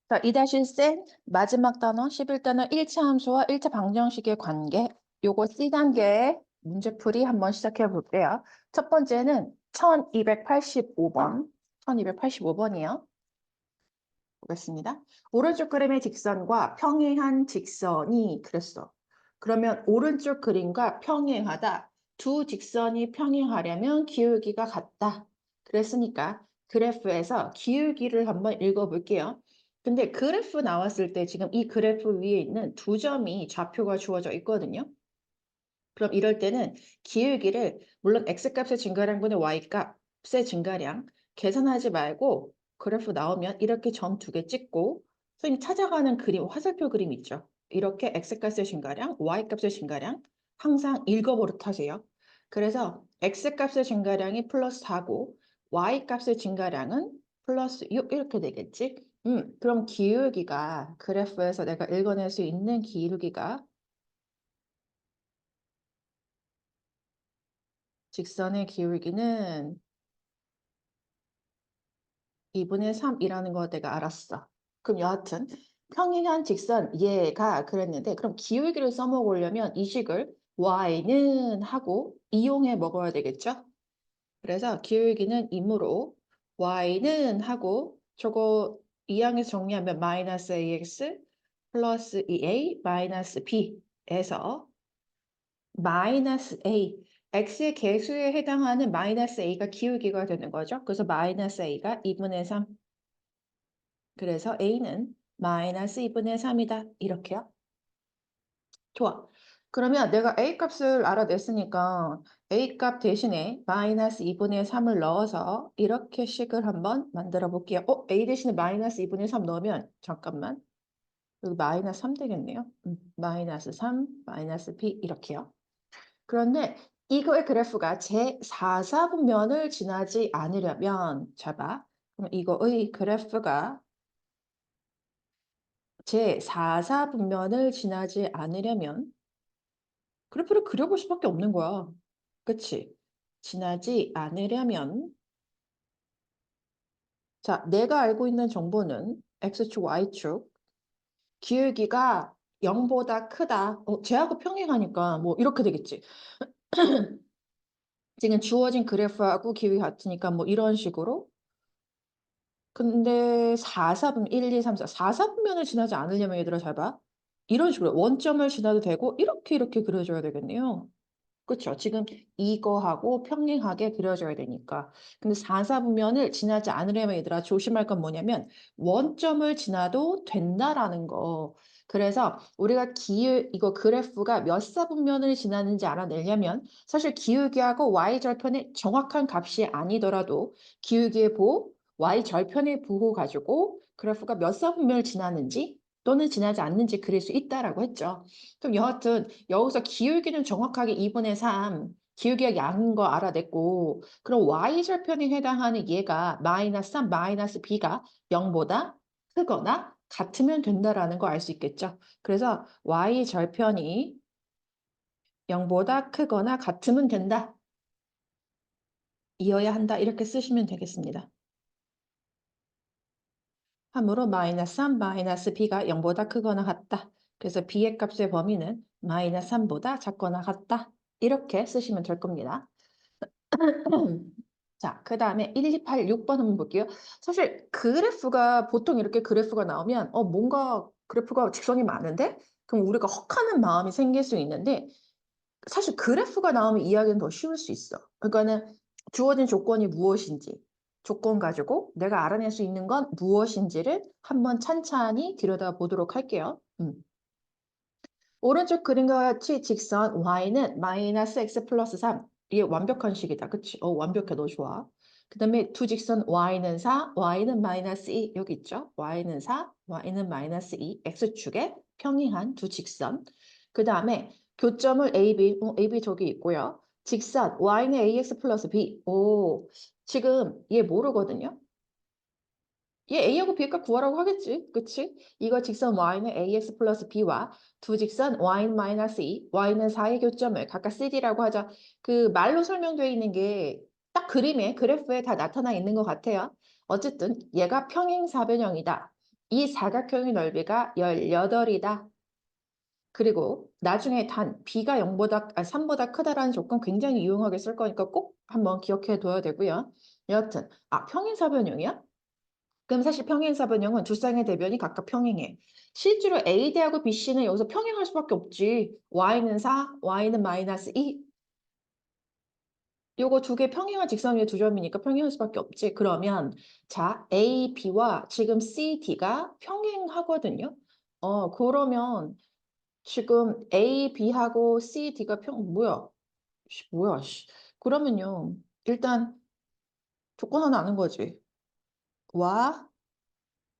자, 2-1 마지막 단원 11단원 1차 함수와 1차 방정식의 관계. 요거 C단계의 문제풀이 한번 시작해 볼게요. 첫 번째는 1285번. 1285번이요. 보겠습니다. 오른쪽 그림의 직선과 평행한 직선이 그랬어. 그러면 오른쪽 그림과 평행하다. 두 직선이 평행하려면 기울기가 같다. 그랬으니까 그래프에서 기울기를 한번 읽어볼게요. 근데 그래프 나왔을 때 지금 이 그래프 위에 있는 두 점이 좌표가 주어져 있거든요. 그럼 이럴 때는 기울기를 물론 x값의 증가량분의 y값의 증가량 계산하지 말고 그래프 나오면 이렇게 점 두 개 찍고 선생님 찾아가는 그림, 화살표 그림 있죠. 이렇게 x값의 증가량, y값의 증가량 항상 읽어버릇 하세요. 그래서 x값의 증가량이 플러스 4고 y값의 증가량은 플러스 6 이렇게 되겠지. 그럼 기울기가 그래프에서 내가 읽어낼 수 있는 기울기가 직선의 기울기는 2분의 3이라는 거 내가 알았어. 그럼 여하튼 평행한 직선 얘가 그랬는데 그럼 기울기를 써먹으려면 이 식을 y는 하고 이용해 먹어야 되겠죠? 그래서 기울기는 임으로 y는 하고 저거 2항에서 정리하면 마이너스 ax 플러스 2a 마이너스 b에서 마이너스 a x의 개수에 해당하는 마이너스 a가 기울기가 되는 거죠. 그래서 마이너스 a가 2분의 3. 그래서 a는 마이너스 2분의 3이다. 이렇게요. 좋아. 그러면 내가 a 값을 알아냈으니까 a 값 대신에 마이너스 2분의 3을 넣어서 이렇게 식을 한번 만들어 볼게요. a 대신에 마이너스 2분의 3 넣으면 잠깐만. 여기 마이너스 3 되겠네요. 마이너스 3, 마이너스 b 이렇게요. 그런데 이거의 그래프가 제4사분면을 지나지 않으려면 잘 봐. 그럼 이거의 그래프가 제4사분면을 지나지 않으려면 그래프를 그려볼 수밖에 없는 거야. 그치? 지나지 않으려면 자, 내가 알고 있는 정보는 X축, Y축 기울기가 0보다 크다. 쟤하고 평행하니까 뭐 이렇게 되겠지. 지금 주어진 그래프하고 기울기 같으니까 뭐 이런 식으로 근데 4사분 1, 2, 3, 4 4사분면을 지나지 않으려면 얘들아 잘 봐. 이런 식으로 원점을 지나도 되고 이렇게 그려줘야 되겠네요. 그렇죠. 지금 이거하고 평행하게 그려줘야 되니까. 근데 4사분면을 지나지 않으려면 얘들아 조심할 건 뭐냐면 원점을 지나도 된다라는 거. 그래서 우리가 이거 그래프가 몇 사분면을 지나는지 알아내려면 사실 기울기하고 y절편의 정확한 값이 아니더라도 기울기의 보, y절편의 부호 가지고 그래프가 몇 사분면을 지나는지 또는 지나지 않는지 그릴 수 있다라고 했죠. 그럼 여하튼 여기서 기울기는 정확하게 2분의 3, 기울기가 양인 거 알아냈고 그럼 y절편에 해당하는 얘가 마이너스 3, 마이너스 b가 0보다 크거나 같으면 된다라는 거 알 수 있겠죠. 그래서 y절편이 0보다 크거나 같으면 된다. 이어야 한다. 이렇게 쓰시면 되겠습니다. 함으로 마이너스 3, 마이너스 b가 0보다 크거나 같다. 그래서 b의 값의 범위는 마이너스 3보다 작거나 같다. 이렇게 쓰시면 될 겁니다. 자, 그 다음에 1, 2, 8, 6번 한번 볼게요. 사실 그래프가 보통 이렇게 그래프가 나오면 뭔가 그래프가 직선이 많은데? 그럼 우리가 혹하는 마음이 생길 수 있는데 사실 그래프가 나오면 이야기는 더 쉬울 수 있어. 그러니까는 주어진 조건이 무엇인지 조건 가지고 내가 알아낼 수 있는 건 무엇인지를 한번 찬찬히 들여다보도록 할게요. 오른쪽 그림과 같이 직선 y는 마이너스 x 플러스 3. 이게 완벽한 식이다. 그치? 완벽해. 너 좋아. 그 다음에 두 직선 y는 4, y는 마이너스 2. 여기 있죠? y는 4, y는 마이너스 2. x축에 평행한 두 직선. 그 다음에 교점을 AB 저기 있고요. 직선 y는 ax 플러스 b. 지금 얘 모르거든요. 얘 A하고 B의 값 구하라고 하겠지. 그치? 이거 직선 Y는 AX 플러스 B와 두 직선 Y는 마이너스 2, Y는 4의 교점을 각각 CD라고 하자. 그 말로 설명되어 있는 게 딱 그림에, 그래프에 다 나타나 있는 것 같아요. 어쨌든 얘가 평행사변형이다. 이 사각형의 넓이가 18이다. 그리고 나중에 단 b가 3보다 크다라는 조건 굉장히 유용하게 쓸 거니까 꼭 한번 기억해 둬야 되고요. 여하튼 평행사변형이야? 그럼 사실 평행사변형은 두 쌍의 대변이 각각 평행해. 실제로 AD하고 BC는 여기서 평행할 수밖에 없지. Y는 4, Y는 마이너스 2. 요거 두 개 평행한 직선 위에 두 점이니까 평행할 수밖에 없지. 그러면 자, A, B와 지금 C, D가 평행하거든요. 그러면 지금 A, B하고 C, D가 뭐야? 뭐야, 씨. 그러면요. 일단 조건 하나 아는 거지.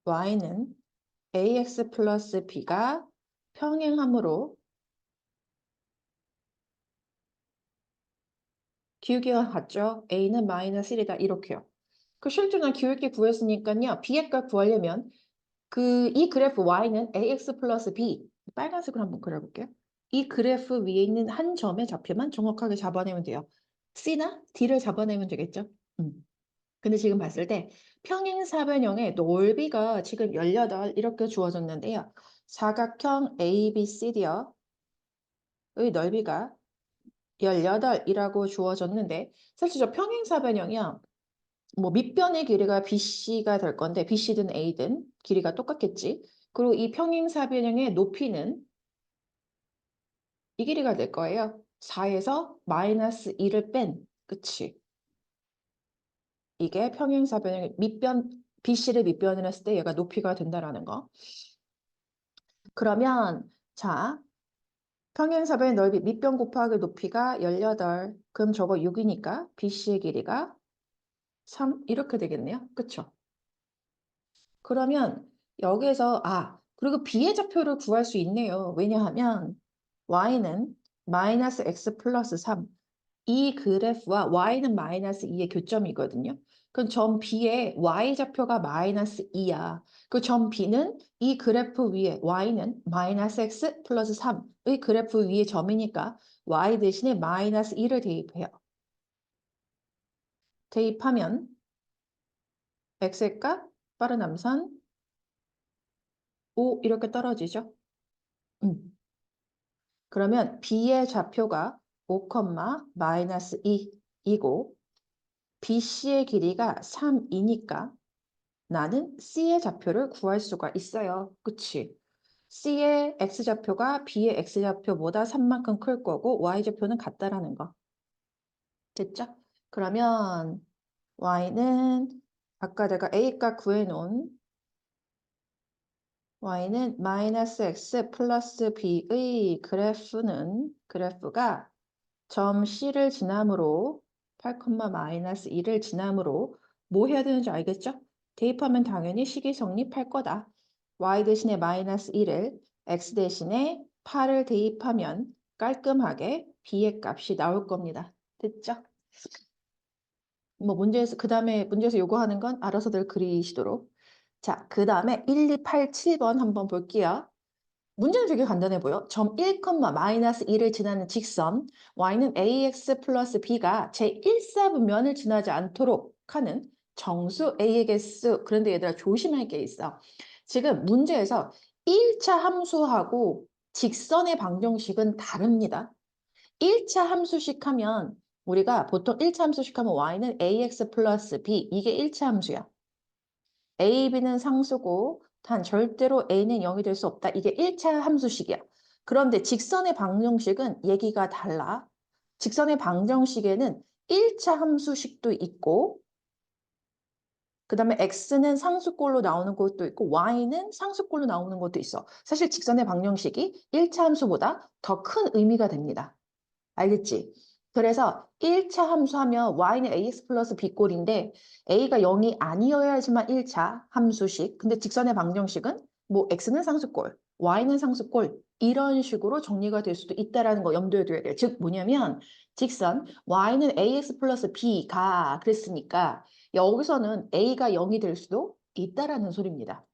Y는 AX 플러스 B가 평행하므로 기울기가 같죠? A는 마이너스 1이다. 이렇게요. 그 실제로 기울기 구했으니까요. B의 값 구하려면 이 그래프 Y는 AX 플러스 B 빨간색으로 한번 그려볼게요. 이 그래프 위에 있는 한 점의 좌표만 정확하게 잡아내면 돼요. C나 D를 잡아내면 되겠죠? 근데 지금 봤을 때 평행사변형의 넓이가 지금 18 이렇게 주어졌는데요. 사각형 ABCD의 넓이가 18이라고 주어졌는데 사실 저 평행사변형이야. 뭐 밑변의 길이가 BC가 될 건데 BC든 A든 길이가 똑같겠지. 그리고 이 평행사변형의 높이는 이 길이가 될 거예요. 4에서 마이너스 2를 뺀 그치. 이게 평행사변형의 BC를 밑변을 했을 때 얘가 높이가 된다라는 거. 그러면 자 평행사변의 넓이 밑변 곱하기 높이가 18. 그럼 저거 6이니까 BC의 길이가 3 이렇게 되겠네요. 그쵸? 그러면 여기에서 그리고 B의 좌표를 구할 수 있네요. 왜냐하면 Y는 마이너스 X 플러스 3. 이 그래프와 Y는 마이너스 2의 교점이거든요. 그럼 점 B의 Y 좌표가 마이너스 2야. 그 점 B는 이 그래프 위에 Y는 마이너스 X 플러스 3의 그래프 위에 점이니까 Y 대신에 마이너스 2를 대입해요. 대입하면 X의 값, 빠른 함선 5 이렇게 떨어지죠. 음. 그러면 B의 좌표가 5, 마이너스 2이고 BC의 길이가 3이니까 나는 C의 좌표를 구할 수가 있어요. 그치? C의 X좌표가 B의 X좌표보다 3만큼 클 거고 Y좌표는 같다라는 거. 됐죠? 그러면 Y는 아까 내가 A값 구해놓은 Y는 마이너스 X 플러스 B의 그래프가 점 C를 지남으로 8, 마이너스 2를 지남으로 뭐 해야 되는지 알겠죠? 대입하면 당연히 식이 성립할 거다. Y 대신에 마이너스 2를 X 대신에 8을 대입하면 깔끔하게 B의 값이 나올 겁니다. 됐죠? 뭐 그 다음에 문제에서 요구하는 건 알아서들 그리시도록. 자, 그 다음에 1, 2, 8, 7번 한번 볼게요. 문제는 되게 간단해 보여. 점 1, 마이너스 2를 지나는 직선 y는 ax 플러스 b가 제1사분면을 지나지 않도록 하는 정수 a의 개수. 그런데 얘들아 조심할 게 있어. 지금 문제에서 1차 함수하고 직선의 방정식은 다릅니다. 1차 함수식 하면 우리가 보통 1차 함수식 하면 y는 ax 플러스 b 이게 1차 함수야. A, B는 상수고 단 절대로 A는 0이 될 수 없다. 이게 1차 함수식이야. 그런데 직선의 방정식은 얘기가 달라. 직선의 방정식에는 1차 함수식도 있고 그 다음에 X는 상수꼴로 나오는 것도 있고 Y는 상수꼴로 나오는 것도 있어. 사실 직선의 방정식이 1차 함수보다 더 큰 의미가 됩니다. 알겠지? 그래서 1차 함수하면 y는 ax 플러스 b꼴인데 a가 0이 아니어야지만 1차 함수식. 근데 직선의 방정식은 뭐 x는 상수꼴, y는 상수꼴 이런 식으로 정리가 될 수도 있다는 거 염두에 둬야 돼요. 즉 뭐냐면 직선 y는 ax 플러스 b가 그랬으니까 여기서는 a가 0이 될 수도 있다라는 소리입니다.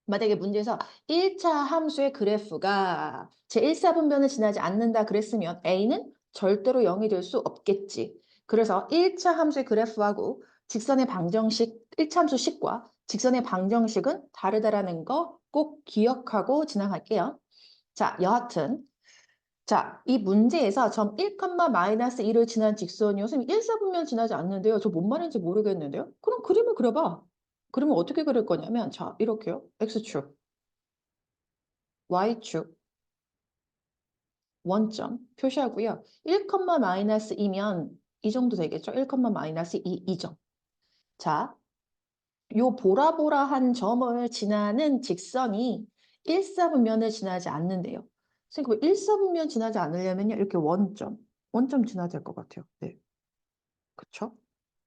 만약에 문제에서 1차 함수의 그래프가 제1사분면을 지나지 않는다 그랬으면 A는 절대로 0이 될 수 없겠지. 그래서 1차 함수의 그래프하고 직선의 방정식 1참수식과 직선의 방정식은 다르다라는 거 꼭 기억하고 지나갈게요. 자, 여하튼 자, 이 문제에서 점 1, 마이너스 2를 지난 직선이요. 선생님 1사분면 지나지 않는데요. 저 뭔 말인지 모르겠는데요. 그럼 그림을 그려봐. 그러면 어떻게 그릴 거냐면 자, 이렇게요. X축, Y축, 원점 표시하고요. 1, 마이너스 2면 이 정도 되겠죠? 1, 마이너스 2, 2점. 자, 요 보라보라한 점을 지나는 직선이 1사분면을 지나지 않는데요. 선생님, 그 1사분면 지나지 않으려면요. 이렇게 원점 지나야 될 것 같아요. 네. 그쵸?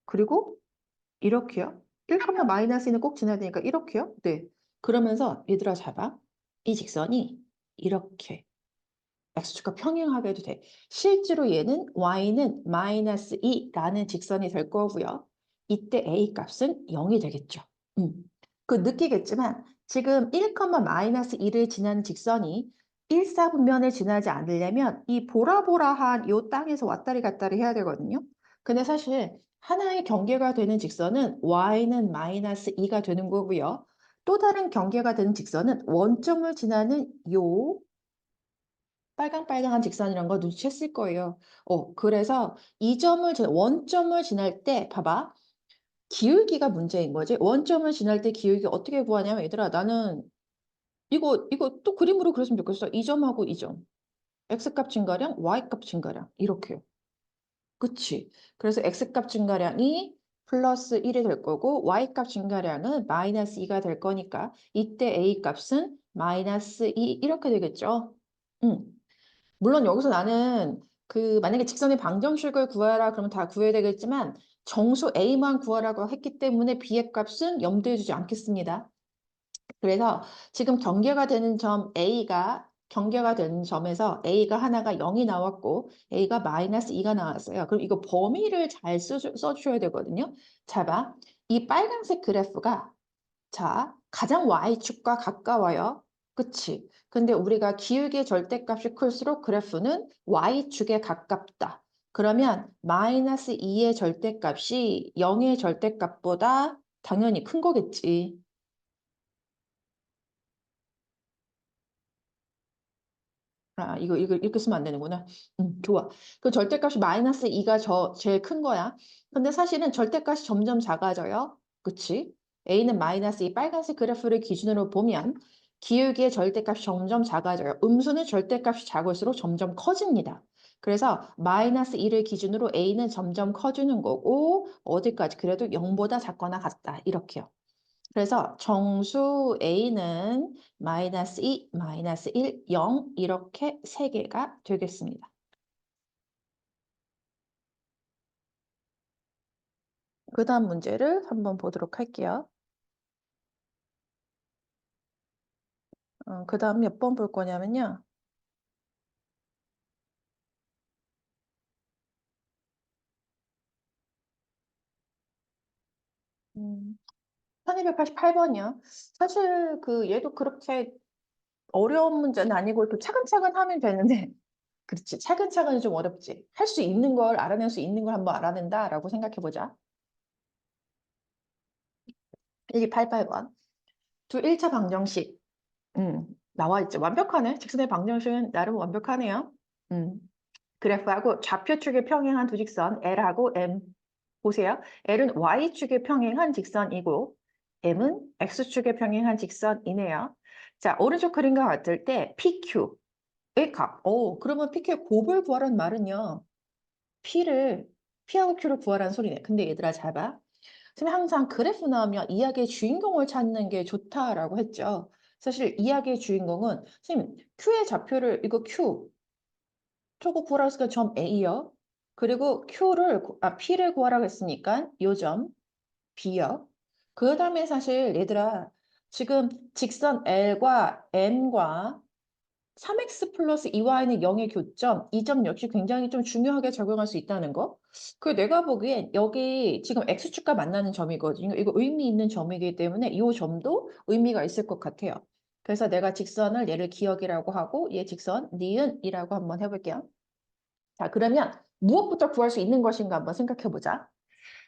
그리고 이렇게요. 1, 마이너스 2는 꼭 지나야 되니까 이렇게요. 네. 그러면서 얘들아 잡아. 이 직선이 이렇게 x축과 평행하게 해도 돼. 실제로 얘는 y는 마이너스 2라는 직선이 될 거고요. 이때 a 값은 0이 되겠죠. 그 느끼겠지만 지금 1, 마이너스 2를 지나는 직선이 1사분면을 지나지 않으려면 이 보라보라한 이 땅에서 왔다리 갔다리 해야 되거든요. 근데 사실 하나의 경계가 되는 직선은 y는 마이너스 2가 되는 거고요. 또 다른 경계가 되는 직선은 원점을 지나는 요 빨강빨강한 직선이란 거 눈치챘을 거예요. 그래서 이 점을 원점을 지날 때 봐봐. 기울기가 문제인 거지. 원점을 지날 때 기울기 어떻게 구하냐면 얘들아 나는 이거 또 그림으로 그렸으면 좋겠어. 이 점하고 이 점. x값 증가량, y값 증가량 이렇게요. 그치? 그래서 x값 증가량이 플러스 1이 될 거고 y값 증가량은 마이너스 2가 될 거니까 이때 a값은 마이너스 2 이렇게 되겠죠? 응. 물론 여기서 나는 그 만약에 직선의 방정식을 구하라 그러면 다 구해야 되겠지만 정수 A만 구하라고 했기 때문에 B의 값은 염두에 두지 않겠습니다. 그래서 지금 경계가 되는 점에서 A가 하나가 0이 나왔고 A가 마이너스 2가 나왔어요. 그럼 이거 범위를 잘 써주셔야 되거든요. 자, 봐. 이 빨간색 그래프가 자, 가장 Y축과 가까워요. 그치? 근데 우리가 기울기의 절대값이 클수록 그래프는 Y축에 가깝다. 그러면 마이너스 2의 절대값이 0의 절대값보다 당연히 큰 거겠지. 아, 이거 이렇게 쓰면 안 되는구나. 좋아. 그 절대값이 마이너스 2가 제일 큰 거야. 근데 사실은 절대값이 점점 작아져요. 그치? A는 마이너스 2 빨간색 그래프를 기준으로 보면 기울기의 절대값이 점점 작아져요. 음수는 절대값이 작을수록 점점 커집니다. 그래서 마이너스 2를 기준으로 A는 점점 커지는 거고 어디까지 그래도 0보다 작거나 같다. 이렇게요. 그래서 정수 A는 마이너스 2, 마이너스 1, 0 이렇게 세 개가 되겠습니다. 그 다음 문제를 한번 보도록 할게요. 그 다음 몇 번 볼 거냐면요. 1288번이요. 사실 그 얘도 그렇게 어려운 문제는 아니고 또 차근차근 하면 되는데 그렇지. 차근차근이 좀 어렵지. 할 수 있는 걸 알아낼 수 있는 걸 한번 알아낸다라고 생각해 보자. 1288번. 두 1차 방정식. 나와 있죠. 완벽하네. 직선의 방정식은 나름 완벽하네요. 음, 그래프하고 좌표축에 평행한 두 직선 L하고 M 보세요. L은 Y축에 평행한 직선이고 M은 X축에 평행한 직선이네요. 자, 오른쪽 그림과 같을 때 PQ의 값. 그러면 PQ의 곱을 구하라는 말은요. P하고 Q를 구하라는 소리네. 근데 얘들아 잘 봐. 선생님 항상 그래프 나오면 이야기의 주인공을 찾는 게 좋다라고 했죠. 사실 이야기의 주인공은 선생님 Q의 좌표를 이거 Q 초고 구하라고 했으니까 점 A요. 그리고 P를 구하라고 했으니까 요 점 B요. 그 다음에 사실 얘들아 지금 직선 L과 N과 3x 플러스 2y는 0의 교점, 이 점 역시 굉장히 좀 중요하게 적용할 수 있다는 거. 그 내가 보기엔 여기 지금 x축과 만나는 점이거든요. 이거 의미 있는 점이기 때문에 이 점도 의미가 있을 것 같아요. 그래서 내가 직선을 얘를 기억이라고 하고 얘 직선 니은이라고 한번 해볼게요. 자, 그러면 무엇부터 구할 수 있는 것인가 한번 생각해 보자.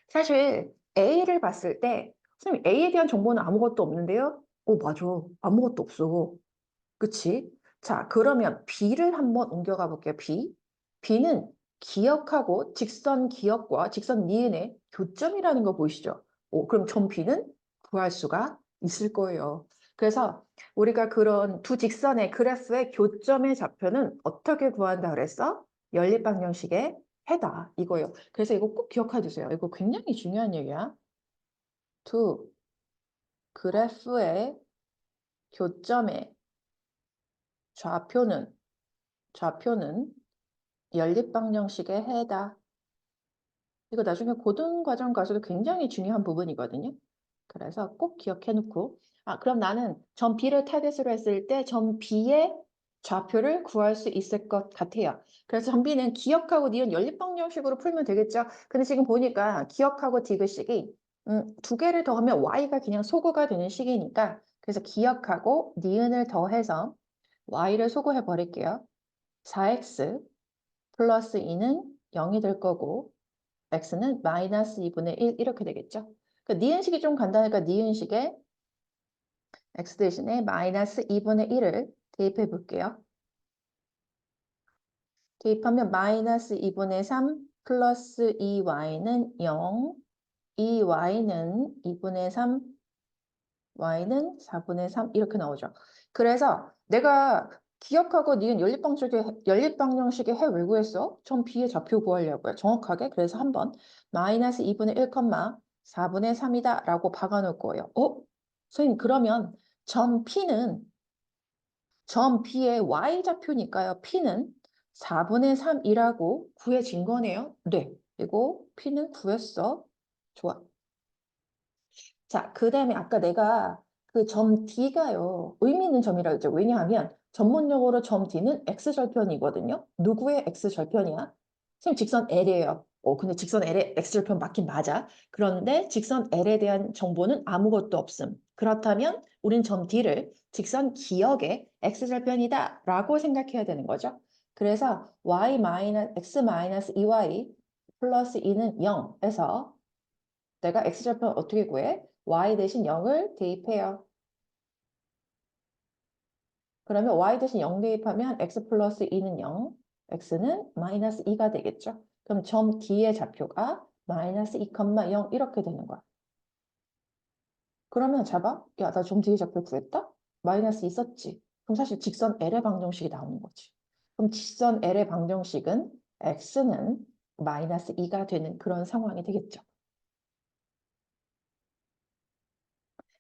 사실 A를 봤을 때 선생님 A에 대한 정보는 아무것도 없는데요? 맞아. 아무것도 없어. 그치? 자, 그러면 B를 한번 옮겨가 볼게요. B. B는 기역하고 직선 기역과 직선 니은의 교점이라는 거 보이시죠? 그럼 점 B는 구할 수가 있을 거예요. 그래서 우리가 그런 두 직선의 그래프의 교점의 좌표는 어떻게 구한다 그랬어? 연립방정식의 해다 이거예요. 그래서 이거 꼭 기억해 두세요. 이거 굉장히 중요한 얘기야. 두 그래프의 교점의 좌표는 연립방정식의 해다. 이거 나중에 고등과정 가서도 굉장히 중요한 부분이거든요. 그래서 꼭 기억해 놓고 그럼 나는 점 B를 타겟으로 했을 때 점 B의 좌표를 구할 수 있을 것 같아요. 그래서 점 B는 기역하고 니은 연립방정식으로 풀면 되겠죠. 근데 지금 보니까 기역하고 디귿식이 두 개를 더하면 Y가 그냥 소구가 되는 식이니까 그래서 기역하고 니은을 더해서 Y를 소구해 버릴게요. 4x 플러스 2는 0이 될 거고 x는 마이너스 2분의 1 이렇게 되겠죠. 그러니까 니은식이 좀 간단하니까 니은식에 x 대신에 마이너스 2분의 1을 대입해 볼게요. 대입하면 마이너스 2분의 3 플러스 2y는 0, 2y는 2분의 3, y는 4분의 3 이렇게 나오죠. 그래서 내가 기억하고 니은 연립방정식의 해 왜 구했어? 점 B의 좌표 구하려고요. 정확하게. 그래서 한번 마이너스 2분의 1, 4분의 3이다 라고 박아놓을 거예요. 선생님 그러면 점 B의 Y좌표니까요. P는 4분의 3이라고 구해진 거네요. 네. 그리고 P는 구했어. 좋아. 자, 그 다음에 아까 내가 그 점 D가요. 의미 있는 점이라고 했죠. 왜냐하면 전문용어로 점 D는 X절편이거든요. 누구의 X절편이야? 선생님 직선 L이에요. 근데 직선 L의 X절편 맞긴 맞아. 그런데 직선 L에 대한 정보는 아무것도 없음. 그렇다면 우린 점 D를 직선 기역의 X절편이다 라고 생각해야 되는 거죠. 그래서 X 2y 플러스 2는 0에서 내가 X절편 어떻게 구해? Y 대신 0을 대입해요. 그러면 Y 대신 0 대입하면 X 플러스 2는 0, X는 마이너스 2가 되겠죠. 그럼 점 D의 좌표가 마이너스 2, 0 이렇게 되는 거야. 그러면 잡아? 야, 나 점 D의 좌표 구했다? 마이너스 있었지. 그럼 사실 직선 L의 방정식이 나오는 거지. 그럼 직선 L의 방정식은 X는 마이너스 2가 되는 그런 상황이 되겠죠.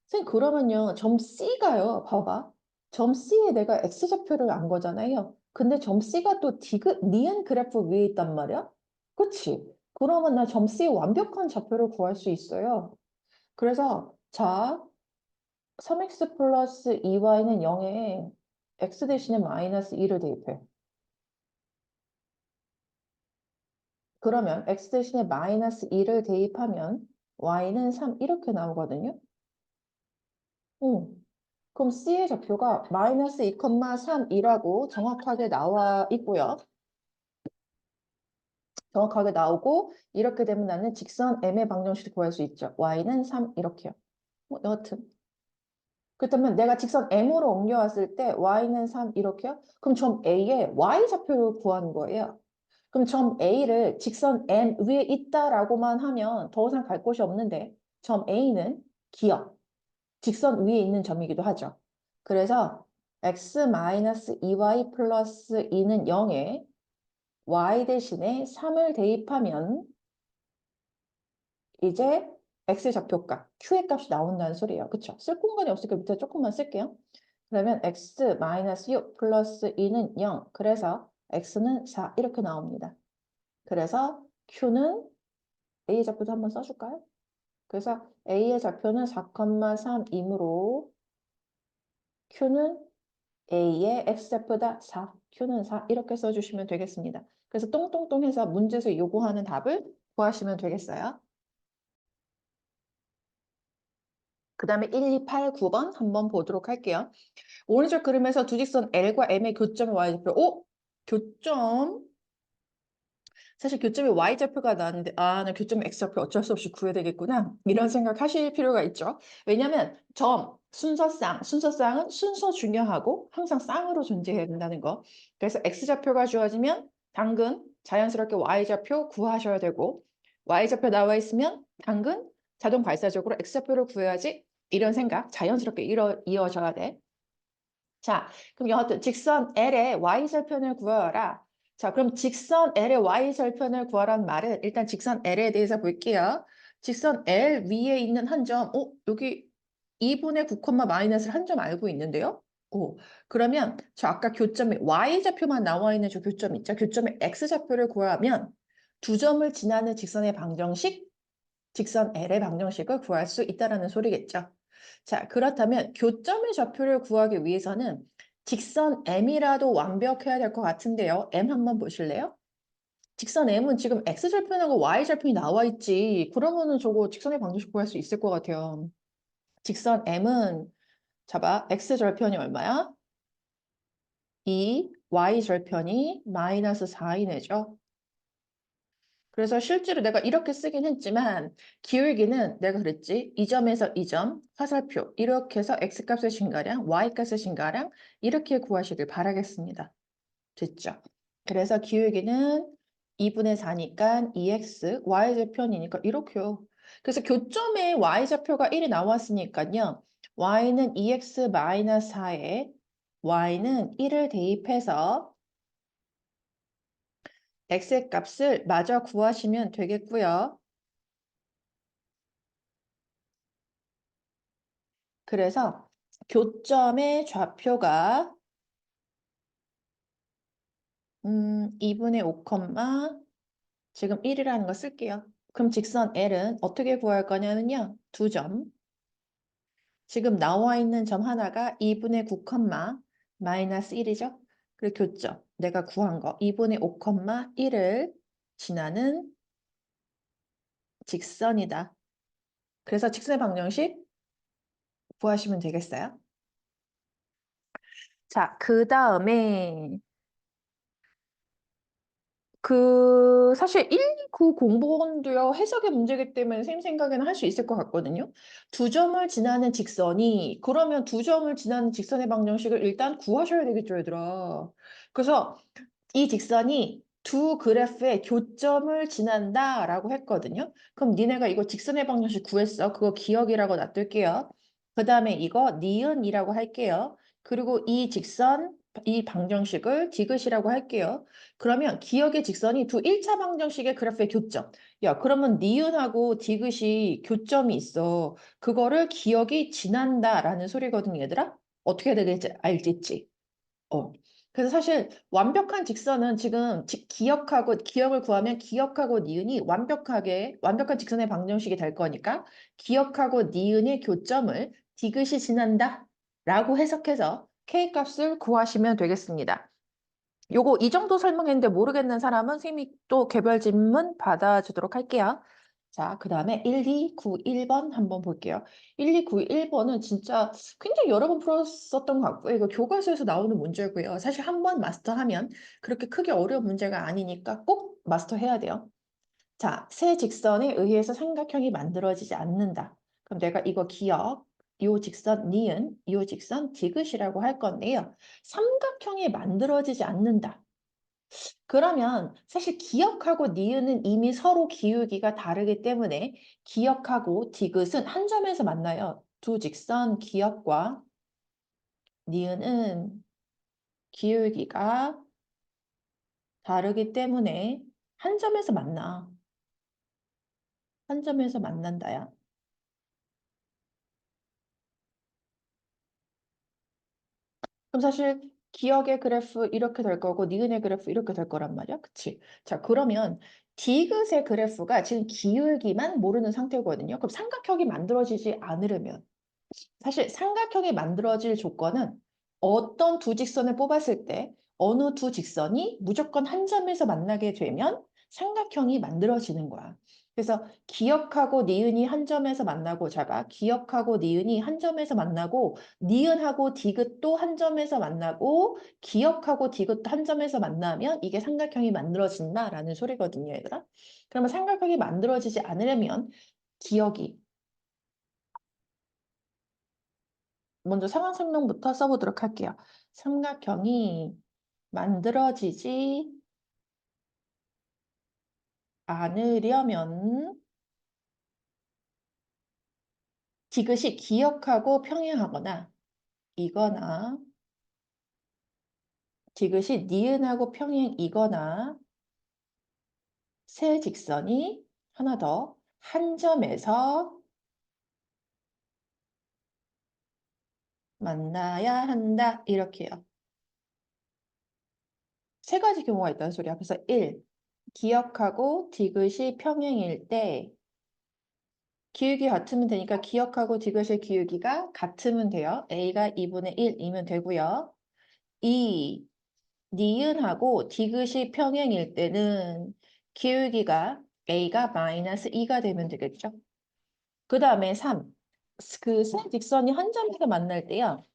선생님 그러면요 점 C가요 봐봐 점 C에 내가 X좌표를 안 거잖아요 근데 점 C가 또 니은 그래프 위에 있단 말이야 그치? 그러면 나 점 C의 완벽한 좌표를 구할 수 있어요 그래서 자 3x 플러스 2y는 0에 x 대신에 마이너스 2를 대입해 그러면 x 대신에 마이너스 2를 대입하면 y는 3 이렇게 나오거든요 그럼 C의 좌표가 마이너스 2,3이라고 정확하게 나와 있고요. 정확하게 나오고 이렇게 되면 나는 직선 M의 방정식을 구할 수 있죠. Y는 3 이렇게요. 여하튼 그렇다면 내가 직선 M으로 옮겨왔을 때 Y는 3 이렇게요. 그럼 점 A의 Y 좌표를 구하는 거예요. 그럼 점 A를 직선 M 위에 있다라고만 하면 더 이상 갈 곳이 없는데 점 A는 기역, 직선 위에 있는 점이기도 하죠. 그래서 x-2y 플러스 2는 0에 y 대신에 3을 대입하면 이제 x 좌표값, q의 값이 나온다는 소리예요. 그쵸? 쓸 공간이 없으니까 밑에 조금만 쓸게요. 그러면 x-6 플러스 2는 0. 그래서 x는 4 이렇게 나옵니다. 그래서 q는 a의 좌표도 한번 써줄까요? 그래서 a의 좌표는 4,3이므로 q는 A의 X좌표다 4, Q는 4 이렇게 써주시면 되겠습니다. 그래서 똥똥똥 해서 문제에서 요구하는 답을 구하시면 되겠어요. 그 다음에 1, 2, 8, 9번 한번 보도록 할게요. 오른쪽 그림에서 두 직선 L과 M의 교점의 Y좌표. 교점 사실 교점이 y좌표가 나왔는데 나 교점 x좌표 어쩔 수 없이 구해야 되겠구나. 이런 생각하실 필요가 있죠. 왜냐하면 점, 순서쌍은 순서 중요하고 항상 쌍으로 존재해야 된다는 거. 그래서 x좌표가 주어지면 당근 자연스럽게 y좌표 구하셔야 되고 y좌표 나와 있으면 당근 자동 발사적으로 x좌표를 구해야지 이런 생각 자연스럽게 이어져야 돼. 자, 그럼 여하튼 직선 L의 y절편을 구하라. 자, 그럼 직선 L의 y절편을 구하라는 말은 일단 직선 L에 대해서 볼게요. 직선 L 위에 있는 한 점, 여기 2분의 9, 마이너스를 한 점 알고 있는데요. 그러면 저 아까 교점에 y좌표만 나와 있는 저 교점 있죠? 교점의 x좌표를 구하면 두 점을 지나는 직선의 방정식, 직선 L의 방정식을 구할 수 있다는 소리겠죠. 자, 그렇다면 교점의 좌표를 구하기 위해서는 직선 M이라도 완벽해야 될 것 같은데요. M 한번 보실래요? 직선 M은 지금 X절편하고 Y절편이 나와 있지. 그러면은 저거 직선의 방정식 구할 수 있을 것 같아요. 직선 M은 잡아. X절편이 얼마야? 2, Y절편이 마이너스 4이네죠. 그래서 실제로 내가 이렇게 쓰긴 했지만 기울기는 내가 그랬지. 이 점에서 이 점, 화살표 이렇게 해서 x값의 신가량, y값의 신가량 이렇게 구하시길 바라겠습니다. 됐죠? 그래서 기울기는 2분의 4니까 2x, y좌표니까 이렇게요. 그래서 교점에 y좌표가 1이 나왔으니까요. y는 2x 4에 y는 1을 대입해서 x의 값을 마저 구하시면 되겠고요. 그래서 교점의 좌표가 2분의 5, 지금 1이라는 거 쓸게요. 그럼 직선 L은 어떻게 구할 거냐면요. 두 점. 지금 나와 있는 점 하나가 2분의 9, 마이너스 1이죠. 그리고 교점. 내가 구한 거 2분의 5, 1을 지나는 직선이다. 그래서 직선의 방정식 구하시면 되겠어요. 자, 그 다음에 사실 1, 2, 9 공부원도요, 해석의 문제이기 때문에 선생님 생각에는 할 수 있을 것 같거든요. 두 점을 지나는 직선이, 그러면 두 점을 지나는 직선의 방정식을 일단 구하셔야 되겠죠, 얘들아. 그래서 이 직선이 두 그래프의 교점을 지난다라고 했거든요. 그럼 니네가 이거 직선의 방정식 구했어. 그거 기억이라고 놔둘게요. 그 다음에 이거 니은이라고 할게요. 그리고 이 직선, 이 방정식을 디귿이라고 할게요. 그러면 기억의 직선이 두 1차 방정식의 그래프의 교점. 야, 그러면 니은하고 디귿이 교점이 있어. 그거를 기억이 지난다라는 소리거든, 얘들아. 어떻게 해야 되겠지? 알겠지? 어. 그래서 사실 완벽한 직선은 지금 기억을 구하면 기억하고 니은이 완벽한 직선의 방정식이 될 거니까 기억하고 니은의 교점을 디귿이 지난다 라고 해석해서 K값을 구하시면 되겠습니다. 요거 이 정도 설명했는데 모르겠는 사람은 선생님이 또 개별 질문 받아주도록 할게요. 자, 그 다음에 1291번 한번 볼게요. 1291번은 진짜 굉장히 여러 번 풀었었던 것 같고요. 이거 교과서에서 나오는 문제고요. 사실 한 번 마스터하면 그렇게 크게 어려운 문제가 아니니까 꼭 마스터해야 돼요. 자, 세 직선에 의해서 삼각형이 만들어지지 않는다. 그럼 내가 이거 요 직선 니은, 요 직선 디귿이라고 할 건데요. 삼각형이 만들어지지 않는다. 그러면 사실 기역하고 니은은 이미 서로 기울기가 다르기 때문에 기역하고 디귿은 한 점에서 만나요. 두 직선 기역과 니은은 기울기가 다르기 때문에 한 점에서 만나. 한 점에서 만난다야. 그럼 사실 기역의 그래프 이렇게 될 거고 니은의 그래프 이렇게 될 거란 말이야. 그치? 자, 그러면 디귿의 그래프가 지금 기울기만 모르는 상태거든요. 그럼 삼각형이 만들어지지 않으려면 사실 삼각형이 만들어질 조건은 어떤 두 직선을 뽑았을 때 어느 두 직선이 무조건 한 점에서 만나게 되면 삼각형이 만들어지는 거야. 그래서 기역하고 니은이 한 점에서 만나고 잘 봐. 기역하고 니은이 한 점에서 만나고 니은하고 디귿도 한 점에서 만나고 기역하고 디귿도 한 점에서 만나면 이게 삼각형이 만들어진다라는 소리거든요, 얘들아. 그러면 삼각형이 만들어지지 않으려면 기역이 먼저 상황 설명부터 써보도록 할게요. 삼각형이 만들어지지 않으려면 디귿이 기역하고 평행하거나 이거나 디귿이 니은하고 평행이거나 세 직선이 하나 더 한 점에서 만나야 한다. 이렇게요. 세 가지 경우가 있다는 소리야. 그래서 1. 기역하고 디귿이 평행일 때 기울기 같으면 되니까 기역하고 디귿의 기울기가 같으면 돼요. A가 2분의 1이면 되고요. 2. 니은하고 디귿이 평행일 때는 기울기가 A가 마이너스 2가 되면 되겠죠. 그 다음에 3. 그 세 직선이 한 점에서 만날 때요.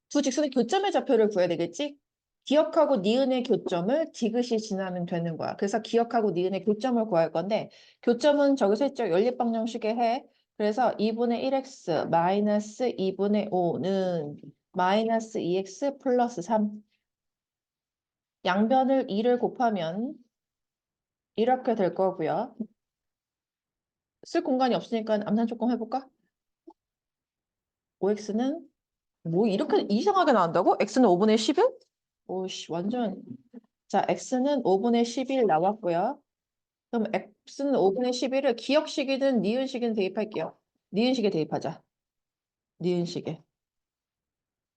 두 직선의 교점의 좌표를 구해야 되겠지? 기역하고 니은의 교점을 디귿이 지나면 되는 거야. 그래서 기역하고 니은의 교점을 구할 건데 교점은 저기서 했죠. 연립방정식에 해. 그래서 2분의 1x 마이너스 2분의 5는 마이너스 2x 플러스 3. 양변을 2를 곱하면 이렇게 될 거고요. 쓸 공간이 없으니까 암산 조금 해볼까? 5x는 뭐 이렇게 이상하게 나온다고? x는 5분의 11? 오씨 완전 자 x는 5분의 11 나왔고요. 그럼 x는 5분의 11을 기역식이든 니은식이든 대입할게요. 니은식에 대입하자. 니은식에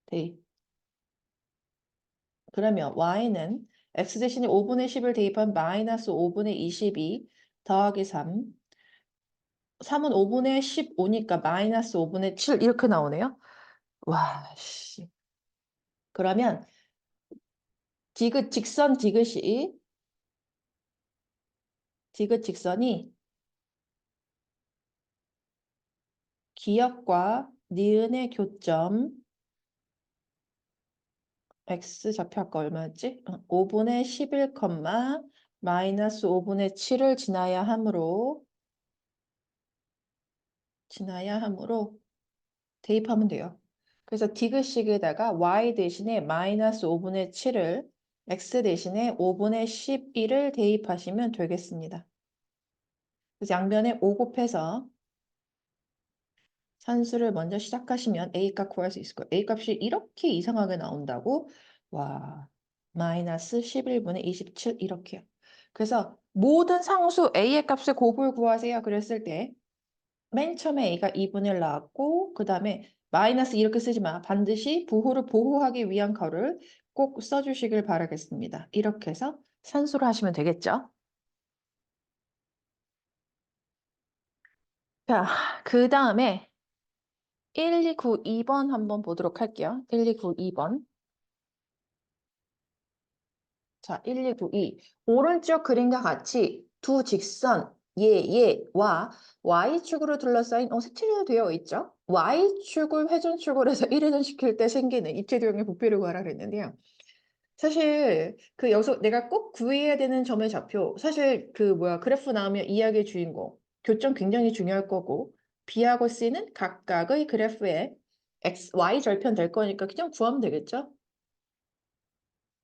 대입. 그러면 y는 x 대신에 5분의 10을 대입한 마이너스 5분의 22 더하기 3. 3은 5분의 15니까 마이너스 5분의 7 이렇게 나오네요. 와, 씨. 그러면 디귿 직선 디귿 직선이 기역과 니은의 교점 x 좌표 아까 얼마였지? 5분의 11, 마이너스 5분의 7을 지나야 함으로 대입하면 돼요. 그래서 디귿식에다가 y 대신에 마이너스 5분의 7을 x 대신에 5분의 11을 대입하시면 되겠습니다. 그래서 양변에 5 곱해서 산수를 먼저 시작하시면 A값 구할 수 있을 거예요. A값이 이렇게 이상하게 나온다고? 와, 마이너스 11분의 27 이렇게요. 그래서 모든 상수 A의 값을 곱을 구하세요. 그랬을 때 맨 처음에 A가 2분의 1 나왔고 그 다음에 마이너스 이렇게 쓰지 마. 반드시 부호를 보호하기 위한 거를 꼭 써주시길 바라겠습니다. 이렇게 해서 산수를 하시면 되겠죠. 자, 그 다음에 1292번 한번 보도록 할게요. 1292번. 자, 1292. 오른쪽 그림과 같이 두 직선 얘와 Y축으로 둘러싸인 색칠로 되어 있죠? Y축을 회전축으로 해서 1회전 시킬 때 생기는 입체도형의 부피를 구하라 그랬는데요. 사실 여기서 내가 꼭 구해야 되는 점의 좌표 사실 그래프 나오면 이야기의 주인공 교점 굉장히 중요할 거고 B하고 C는 각각의 그래프에 X, Y 절편 될 거니까 그냥 구하면 되겠죠?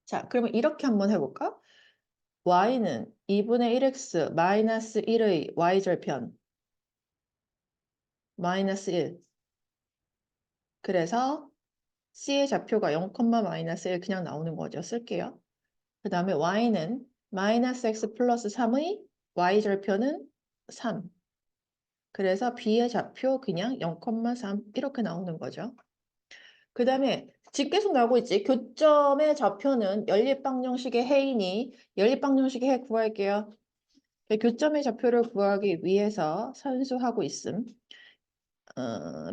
자, 그러면 이렇게 한번 해볼까? y는 2분의 1x 마이너스 1의 y절편 마이너스 1. 그래서 c의 좌표가 0, 마이너스 1 그냥 나오는 거죠. 쓸게요. 그 다음에 y는 마이너스 x 플러스 3의 y절편은 3. 그래서 b의 좌표 그냥 0,3 이렇게 나오는 거죠. 그 다음에 집 계속 나오고 있지. 교점의 좌표는 연립방정식의 해이니 연립방정식의 해 구할게요. 교점의 좌표를 구하기 위해서 산수하고 있음.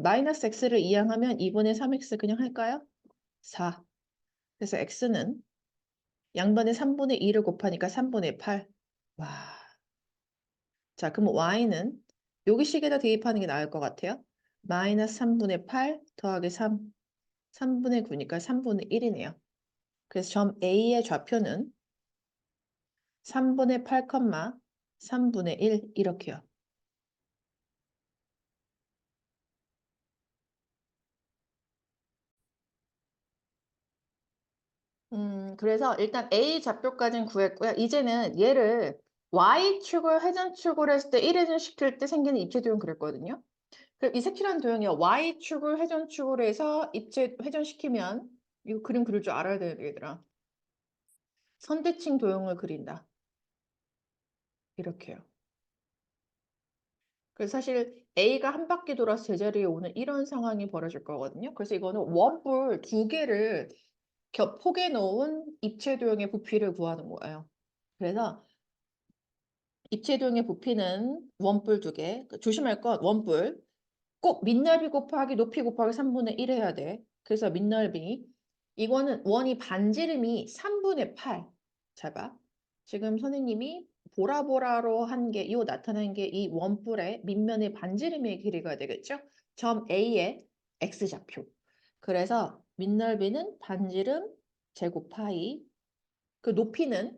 마이너스 x를 이항하면 2분의 3x 그냥 할까요? 4. 그래서 x는 양변에 3분의 2를 곱하니까 3분의 8. 와. 자, 그럼 y는 여기 식에다 대입하는 게 나을 것 같아요. 마이너스 3분의 8 더하기 3, 3분의 9니까 3분의 1이네요. 그래서 점 A의 좌표는 3분의 8, 3분의 1 이렇게요. 그래서 일단 A 좌표까지는 구했고요. 이제는 얘를 Y축을 회전축을 했을 때 1회전 시킬 때 생기는 입체도형 그랬거든요. 그럼 이 색칠한 도형이요. Y축을 회전축을 해서 입체 회전시키면 이거 그림 그릴 줄 알아야 되겠더라. 선대칭 도형을 그린다. 이렇게요. 그래서 사실 A가 한 바퀴 돌아서 제자리에 오는 이런 상황이 벌어질 거거든요. 그래서 이거는 원뿔 두 개를 겹포개 놓은 입체 도형의 부피를 구하는 거예요. 그래서 입체 도형의 부피는 원뿔 두 개. 조심할 건 원뿔. 꼭 밑넓이 곱하기 높이 곱하기 3분의 1 해야 돼. 그래서 밑넓이. 이거는 원이 반지름이 3분의 8. 잘 봐. 지금 선생님이 보라보라로 한 게, 요 나타난 게 이 원뿔의 밑면의 반지름의 길이가 되겠죠? 점 A의 X좌표. 그래서 밑넓이는 반지름 제곱 파이. 그 높이는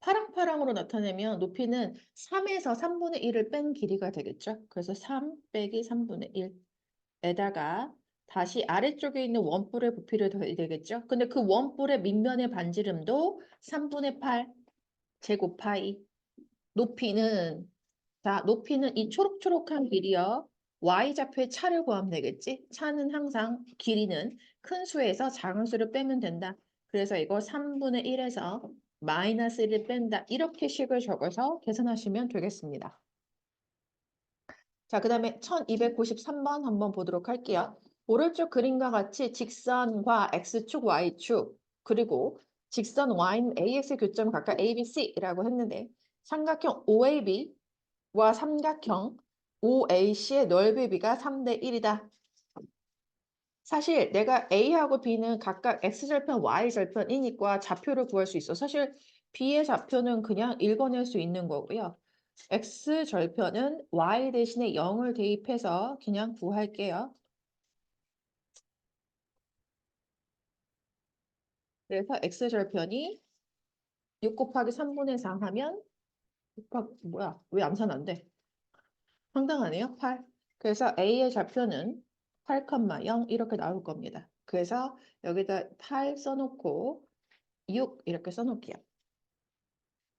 파랑파랑으로 나타내면 높이는 3에서 3분의 1을 뺀 길이가 되겠죠? 그래서 3 빼기 3분의 1에다가 다시 아래쪽에 있는 원뿔의 부피를 더해야 되겠죠? 근데 그 원뿔의 밑면의 반지름도 3분의 8 제곱 파이. 높이는, 자, 높이는 이 초록초록한 길이요. Y좌표의 차를 구하면 되겠지? 차는 항상 길이는 큰 수에서 작은 수를 빼면 된다. 그래서 이거 3분의 1에서 마이너스 1을 뺀다. 이렇게 식을 적어서 계산하시면 되겠습니다. 자, 그 다음에 1293번 한번 보도록 할게요. 오른쪽 그림과 같이 직선과 X축, Y축, 그리고 직선 Y는 AX 교점 각각 A, B, C라고 했는데 삼각형 OAB와 삼각형 OAC의 넓이비가 3대 1이다. 사실 내가 A하고 B는 각각 X절편, Y절편이니까 좌표를 구할 수 있어. 사실 B의 좌표는 그냥 읽어낼 수 있는 거고요. X절편은 Y 대신에 0을 대입해서 그냥 구할게요. 그래서 X절편이 6 곱하기 3분의 4 하면 뭐야? 왜 암산 안 돼? 황당하네요. 8. 그래서 A의 좌표는 8, 0 이렇게 나올 겁니다. 그래서 여기다 8 써놓고 6 이렇게 써놓을게요.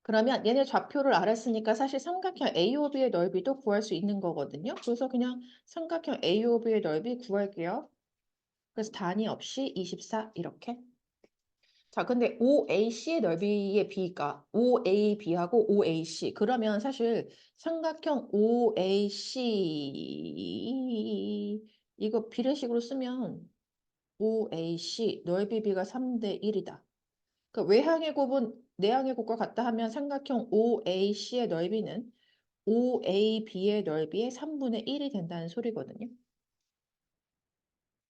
그러면 얘네 좌표를 알았으니까 사실 삼각형 AOB의 넓이도 구할 수 있는 거거든요. 그래서 그냥 삼각형 AOB의 넓이 구할게요. 그래서 단위 없이 24 이렇게. 자, 근데 OAC의 넓이의 B가 OAB하고 OAC. 그러면 사실 삼각형 OAC 이거 비례식으로 쓰면 OAC 넓이 B가 3대 1이다. 그러니까 외항의 곱은 내항의 곱과 같다 하면 삼각형 OAC의 넓이는 OAB의 넓이의 3분의 1이 된다는 소리거든요.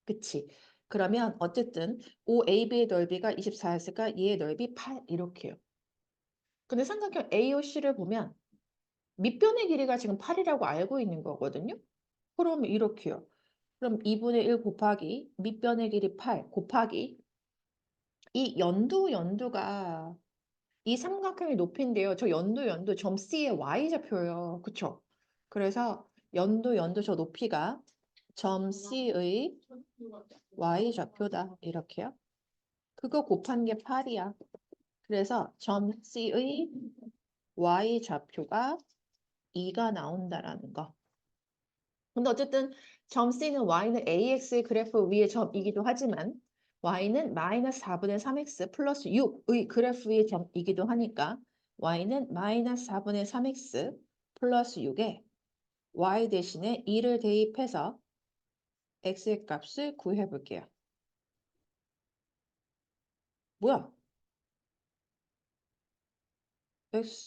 그치? 그러면 어쨌든 OAB의 넓이가 24였으니까 얘의 넓이 8 이렇게요. 근데 삼각형 AOC를 보면 밑변의 길이가 지금 8이라고 알고 있는 거거든요. 그럼 이렇게요. 그럼 2분의 1 곱하기 밑변의 길이 8 곱하기 이 연두가 이 삼각형의 높이인데요. 저 연두 점 C의 Y좌표예요. 그쵸? 그래서 연두 저 높이가 점 C의 Y좌표다. 이렇게요. 그거 곱한 게 8이야. 그래서 점 C의 Y좌표가 2가 나온다라는 거. 근데 어쨌든 점 C는 Y는 AX의 그래프 위의 점이기도 하지만 Y는 마이너스 4분의 3X 플러스 6의 그래프 위의 점이기도 하니까 Y는 마이너스 4분의 3X 플러스 6에 Y 대신에 2를 대입해서 X의 값을 구해 볼게요. 뭐야?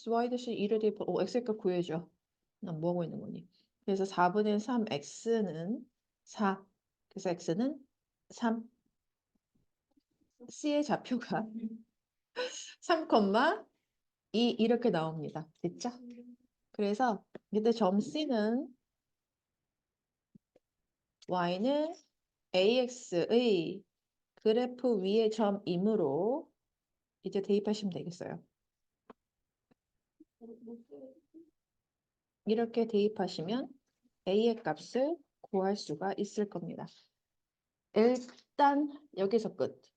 Y 대신 2를 대입해 X의 값 구해줘. 난 뭐하고 있는 거니? 그래서 4분의 3X는 4. 그래서 X는 3. C의 좌표가 3, 이렇게 나옵니다. 됐죠? 그래서 이때 점 C는 Y는 AX의 그래프 위의 점이므로 이제 대입하시면 되겠어요. 이렇게 대입하시면 A의 값을 구할 수가 있을 겁니다. 일단 여기서 끝.